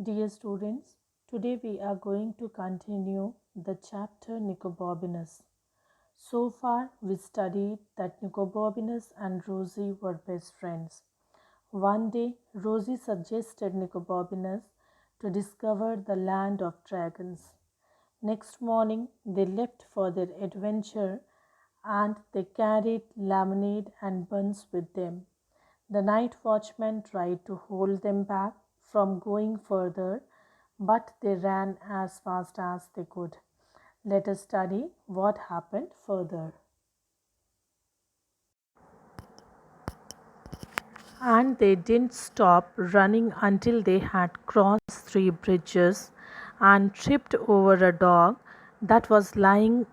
Dear students, today we are going to continue the chapter Nicobobinus. So far, we studied that Nicobobinus and Rosie were best friends. One day, Rosie suggested Nicobobinus to discover the land of dragons. Next morning, they left for their adventure and they carried lemonade and buns with them. The night watchman tried to hold them back from going further, but they ran as fast as they could. Let us study what happened further. And they didn't stop running until they had crossed three bridges and tripped over a dog that was lying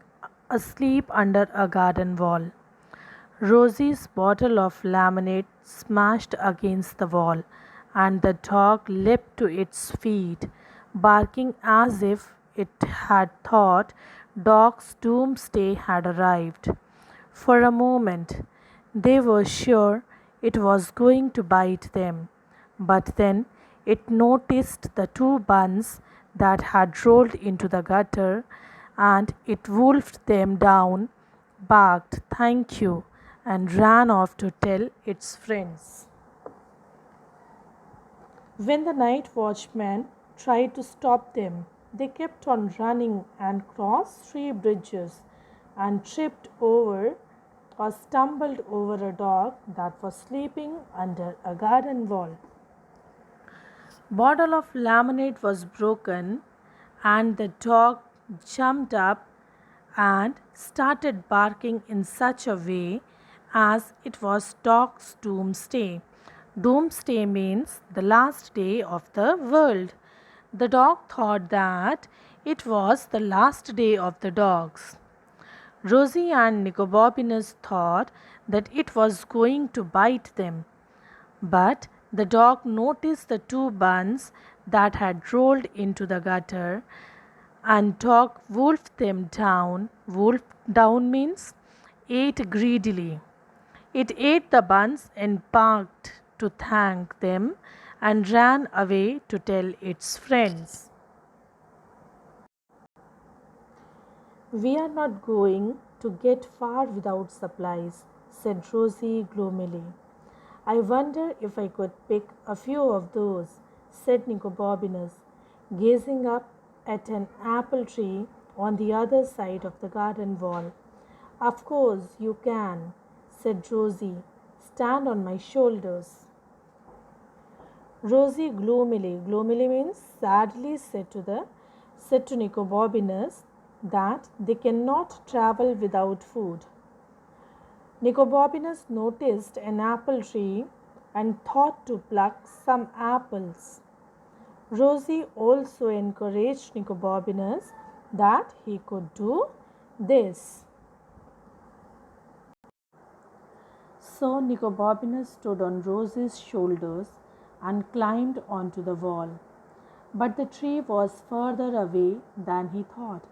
asleep under a garden wall. Rosie's bottle of lemonade smashed against the wall, and the dog leapt to its feet, barking as if it had thought Dog's doomsday had arrived. For a moment, they were sure it was going to bite them, but then it noticed the two buns that had rolled into the gutter and it wolfed them down, barked thank you, and ran off to tell its friends. When the night watchman tried to stop them, they kept on running and crossed three bridges and tripped over or stumbled over a dog that was sleeping under a garden wall. Bottle of lemonade was broken and the dog jumped up and started barking in such a way as it was dog's doomsday. Doomsday means the last day of the world. The dog thought that it was the last day of the dogs. Rosie and Nicobobinus thought that it was going to bite them. But the dog noticed the two buns that had rolled into the gutter and dog wolfed them down. Wolf down means ate greedily. It ate the buns and barked to thank them and ran away to tell its friends. We are not going to get far without supplies, said Rosie gloomily. I wonder if I could pick a few of those, said Nicobobinus, gazing up at an apple tree on the other side of the garden wall. Of course you can, said Rosie. Stand on my shoulders. Rosie gloomily means sadly said to Nicobobinus that they cannot travel without food. Nicobobinus noticed an apple tree and thought to pluck some apples. Rosie also encouraged Nicobobinus that he could do this. So Nicobobinus stood on Rosie's shoulders and climbed onto the wall. But the tree was further away than he thought,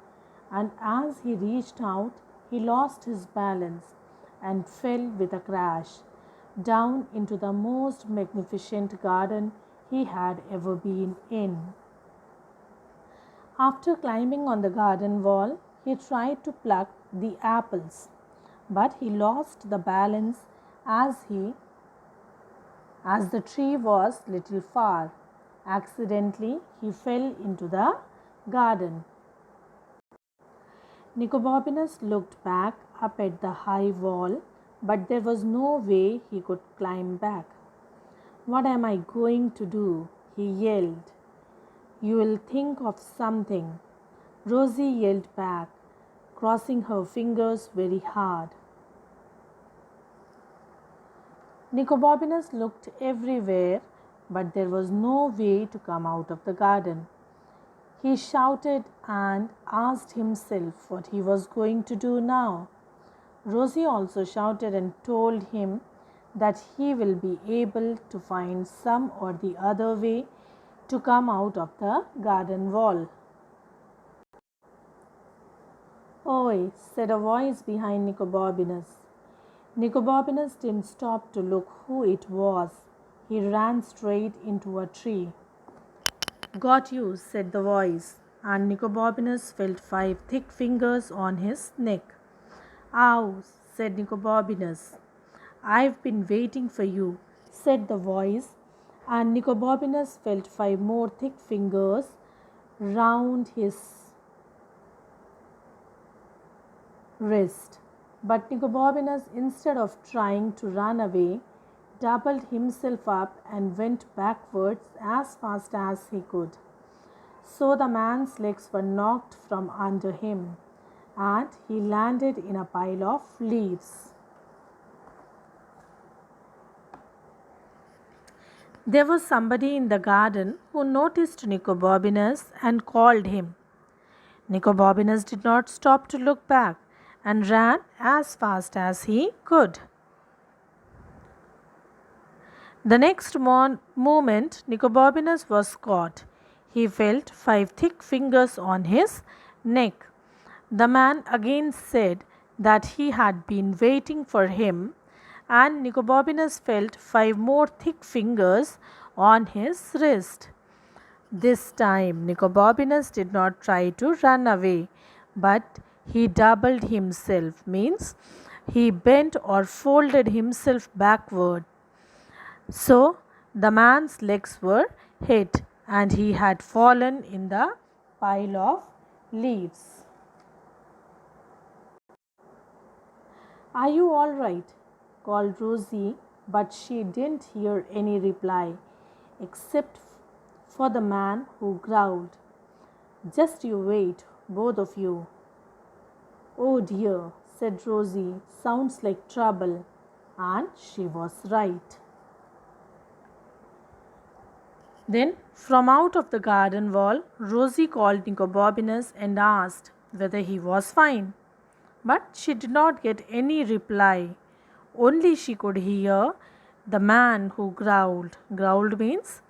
and as he reached out, he lost his balance and fell with a crash down into the most magnificent garden he had ever been in. After climbing on the garden wall, he tried to pluck the apples, but he lost the balance as he as the tree was little far. Accidentally, he fell into the garden. Nicobobinus looked back up at the high wall, but there was no way he could climb back. What am I going to do? He yelled. You will think of something. Rosie yelled back, crossing her fingers very hard. Nicobobinus looked everywhere, but there was no way to come out of the garden. He shouted and asked himself what he was going to do now. Rosie also shouted and told him that he will be able to find some or the other way to come out of the garden wall. Oi, said a voice behind Nicobobinus. Nicobobinus didn't stop to look who it was. He ran straight into a tree. Got you, said the voice, and Nicobobinus felt 5 thick fingers on his neck. Ow, said Nicobobinus. I've been waiting for you, said the voice, and Nicobobinus felt 5 more thick fingers round his wrist. But Nicobobinus, instead of trying to run away, doubled himself up and went backwards as fast as he could. So the man's legs were knocked from under him, and he landed in a pile of leaves. There was somebody in the garden who noticed Nicobobinus and called him. Nicobobinus did not stop to look back and ran as fast as he could. The next moment, Nicobobinus was caught. He felt 5 thick fingers on his neck. The man again said that he had been waiting for him, and Nicobobinus felt 5 more thick fingers on his wrist. This time, Nicobobinus did not try to run away, but he doubled himself, means he bent or folded himself backward. So the man's legs were hit and he had fallen in the pile of leaves. Are you all right? Called Rosie, but she didn't hear any reply except for the man who growled. Just you wait, both of you. Oh dear, said Rosie, sounds like trouble. And she was right. Then, from out of the garden wall, Rosie called Nicobobinus and asked whether he was fine. But she did not get any reply. Only she could hear the man who growled. Growled means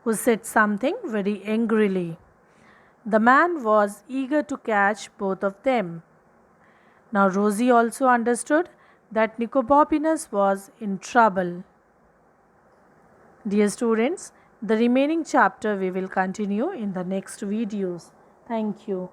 who said something very angrily. The man was eager to catch both of them. Now Rosie also understood that Nicobobinus was in trouble. Dear students, the remaining chapter we will continue in the next videos. Thank you.